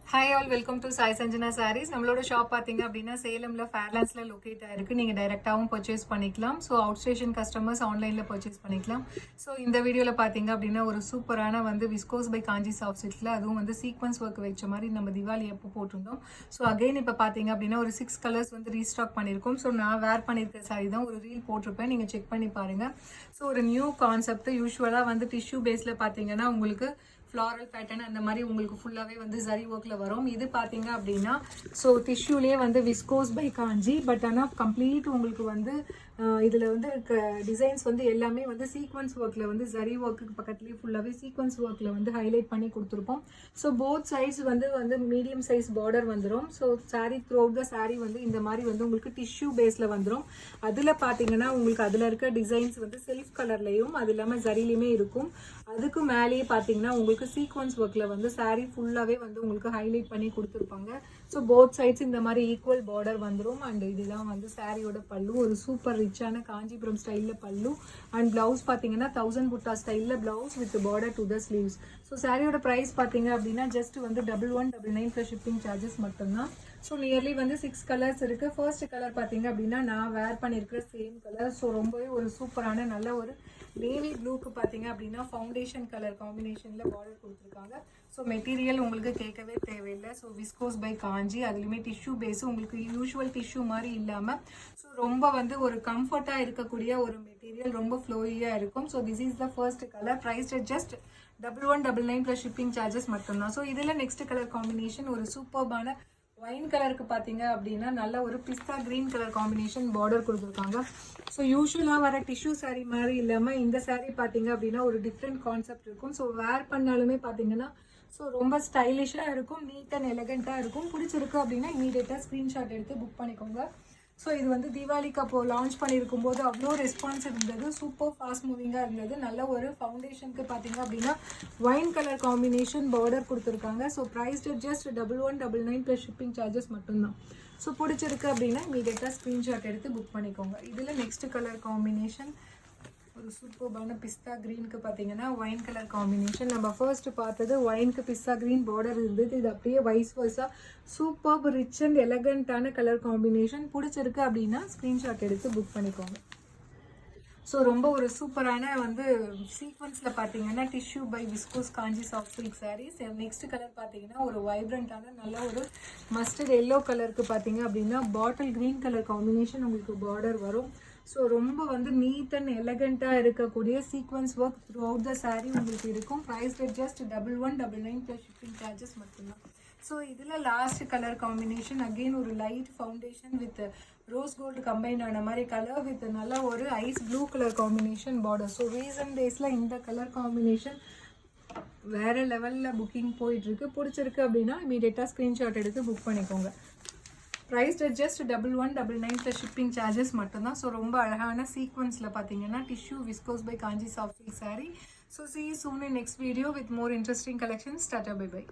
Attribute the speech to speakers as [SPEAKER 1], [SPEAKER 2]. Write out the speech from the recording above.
[SPEAKER 1] Hi all, welcome to Sai Sanjana sarees. நம்மளோட shop பார்த்தீங்க அப்படின்னா சேலம்ல ஃபேர்லான்ஸ்ல லொக்கேட் ஆயிருக்கு. நீங்கள் டைரெக்டாகவும் பர்ச்சேஸ் பண்ணிக்கலாம். ஸோ அவுட் ஸ்டேஷன் கஸ்டமர்ஸ் ஆன்லைனில் பர்ச்சேஸ் பண்ணிக்கலாம். ஸோ இந்த வீடியோவில் பார்த்தீங்க அப்படின்னா ஒரு சூப்பரான விஸ்கோஸ் பை காஞ்சி சாஃப்ட் சில்க்ல அதுவும் சீக்வன்ஸ் ஒர்க் வச்ச மாதிரி நம்ம திவாலி எப்போ போட்டிருந்தோம். ஸோ அகைன் இப்போ பார்த்தீங்க அப்படின்னா ஒரு 6 கலர்ஸ் ரீஸ்டாக் பண்ணியிருக்கோம். ஸோ நான் வேர் பண்ணியிருக்க சாரி தான் ஒரு ரீல் போட்டிருப்பேன், நீங்கள் செக் பண்ணி பாருங்கள். ஸோ ஒரு நியூ கான்செப்ட். யூஸ்வலாக டிஷ்யூ பேஸில் பார்த்தீங்கன்னா உங்களுக்கு ஃப்ளாரல் பேட்டர்ன் அந்த மாதிரி உங்களுக்கு ஃபுல்லாகவே ஜரி ஒர்க்கில் வரும். இது பார்த்தீங்க அப்படின்னா ஸோ டிஷ்யூலேயே விஸ்கோஸ் பை காஞ்சி, பட் ஆனால் கம்ப்ளீட் உங்களுக்கு இதில் டிசைன்ஸ் எல்லாமே சீக்வன்ஸ் ஒர்க்கில் ஜரி ஒர்க்குக்கு பக்கத்துலேயே ஃபுல்லாகவே சீக்வன்ஸ் ஒர்க்கில் ஹைலைட் பண்ணி கொடுத்துருப்போம். So both sides medium size border வந்துடும். So sari throughout the sari இந்த மாதிரி உங்களுக்கு டிஷ்யூ பேஸில் வந்துடும். அதில் பார்த்தீங்கன்னா உங்களுக்கு அதில் இருக்க டிசைன்ஸ் செல்ஃப் கலர்லேயும் அது இல்லாமல் ஜரிலையுமே இருக்கும். அதுக்கு மேலேயே பார்த்தீங்கன்னா உங்களுக்கு சீக்வன்ஸ் ஒர்க்கில் சாரீ ஃபுல்லாகவே உங்களுக்கு ஹைலைட் பண்ணி கொடுத்துருப்பாங்க. ஸோ போத் சைட்ஸ் இந்த மாதிரி ஈக்குவல் பார்டர் வந்துடும். அண்ட் இதுதான் சாரியோட பல்லு. ஒரு சூப்பர் ரிச்சான காஞ்சிபுரம் ஸ்டைலில் பல்லு. அண்ட் பிளவுஸ் பார்த்தீங்கன்னா 1000 புட்டா ஸ்டைலில் blouse with border to the sleeves. So சாரியோட ப்ரைஸ் பார்த்தீங்க அப்படின்னா ஜஸ்ட் 1199 ப்ளஸ் ஷிப்பிங் சார்ஜஸ் மட்டும்தான். ஸோ நியர்லி 6 கலர்ஸ் இருக்குது. ஃபர்ஸ்ட் கலர் பார்த்தீங்க அப்படின்னா நான் வேர் பண்ணியிருக்கிற சேம் கலர். ஸோ ரொம்பவே ஒரு சூப்பரான நல்ல ஒரு நேவி ப்ளூக்கு பார்த்தீங்க அப்படின்னா ஃபவுண்டேஷன் கலர் காம்பினேஷனில் பார்டர் கொடுத்துருக்காங்க. ஸோ மெட்டீரியல் உங்களுக்கு கேட்கவே தேவையில்லை. ஸோ விஸ்கோஸ் பை காஞ்சி, அதுலேயுமே டிஷ்யூ பேஸு உங்களுக்கு யூஷுவல் டிஷ்யூ மாதிரி இல்லாமல் ஸோ ரொம்ப ஒரு கம்ஃபர்ட்டாக இருக்கக்கூடிய ஒரு மெட்டீரியல், ரொம்ப ஃப்ளோயியாக இருக்கும். So this is the first colour. Price just 1199 plus shipping charges மட்டும்தான். ஸோ இதில் நெக்ஸ்ட் கலர் காம்பினேஷன் ஒரு சூப்பர்பான ஒயின் கலருக்கு பார்த்தீங்க அப்படின்னா நல்ல ஒரு pista green colour combination border கொடுத்துருக்காங்க. ஸோ யூஸ்வலாக வர டிஷ்யூ சாரீ மாதிரி இல்லாமல் இந்த சாரீ பார்த்தீங்க அப்படின்னா ஒரு டிஃப்ரெண்ட் கான்செப்ட் இருக்கும். ஸோ வேர் பண்ணாலுமே பார்த்தீங்கன்னா ஸோ ரொம்ப ஸ்டைலிஷாக இருக்கும், நீட் அண்ட் எலகண்ட்டாக இருக்கும். பிடிச்சிருக்கு அப்படின்னா இமீடியட்டாக ஸ்க்ரீன்ஷாட் எடுத்து புக் பண்ணிக்கோங்க. ஸோ இது தீபாவளிக்கு அப்போது லான்ச் பண்ணியிருக்கும் போது அவ்வளோ ரெஸ்பான்ஸ் இருந்தது. சூப்பர் ஃபாஸ்ட் மூவிங்காக இருந்தது. நல்ல ஒரு ஃபவுண்டேஷனுக்கு பார்த்தீங்க அப்படின்னா ஒயின் கலர் காம்பினேஷன் பார்டர் கொடுத்துருக்காங்க. So price just 1199 plus shipping charges மட்டும்தான். ஸோ பிடிச்சிருக்கு அப்படின்னா இமீடியட்டாக ஸ்க்ரீன்ஷாட் எடுத்து புக் பண்ணிக்கோங்க. இதில் நெக்ஸ்ட் கலர் காம்பினேஷன் ஒரு சூப்பர்பான பிஸ்தா க்ரீனுக்கு பார்த்தீங்கன்னா ஒயின் கலர் காம்பினேஷன். நம்ம ஃபர்ஸ்ட் பார்த்தது ஒயினுக்கு பிஸ்தா க்ரீன் பார்டர் இருந்தது. இது அப்படியே vice versa super rich and எலகண்ட்டான கலர் காம்பினேஷன். பிடிச்சிருக்கு அப்படின்னா ஸ்க்ரீன்ஷாட் எடுத்து புக் பண்ணிக்கோங்க. ஸோ ரொம்ப ஒரு சூப்பரான சீக்வன்ஸில் பார்த்தீங்கன்னா tissue by viscose Kanchi soft silk sarees. Next colour பார்த்தீங்கன்னா ஒரு வைப்ரண்ட்டான நல்ல ஒரு மஸ்டர்ட் எல்லோ கலருக்கு பார்த்தீங்க அப்படின்னா பாட்டில் க்ரீன் கலர் காம்பினேஷன் உங்களுக்கு பார்டர் வரும். ஸோ ரொம்ப நீட் அண்ட் எலகண்ட்டாக இருக்கக்கூடிய sequence work throughout the saree உங்களுக்கு இருக்கும். Price just 1199 plus shipping charges மட்டும்தான். ஸோ இதில் லாஸ்ட் கலர் காம்பினேஷன் அகெயின் ஒரு light foundation with rose gold combine ஆன மாதிரி கலர் வித் நல்லா ஒரு ice blue colour combination border. So recent டேஸில் இந்த கலர் காம்பினேஷன் வேறு லெவலில் புக்கிங் போயிட்டுருக்கு. பிடிச்சிருக்கு அப்படின்னா இமீடியட்டாக ஸ்க்ரீன்ஷாட் எடுத்து புக் பண்ணிக்கோங்க. Price just 1199 plus shipping charges மட்டும்தான். ஸோ ரொம்ப அழகான சீக்வன்ஸில் பார்த்தீங்கன்னா tissue viscose by Kanchi soft silk saree. So see you soon in next video with more interesting collections. Tata, bye bye.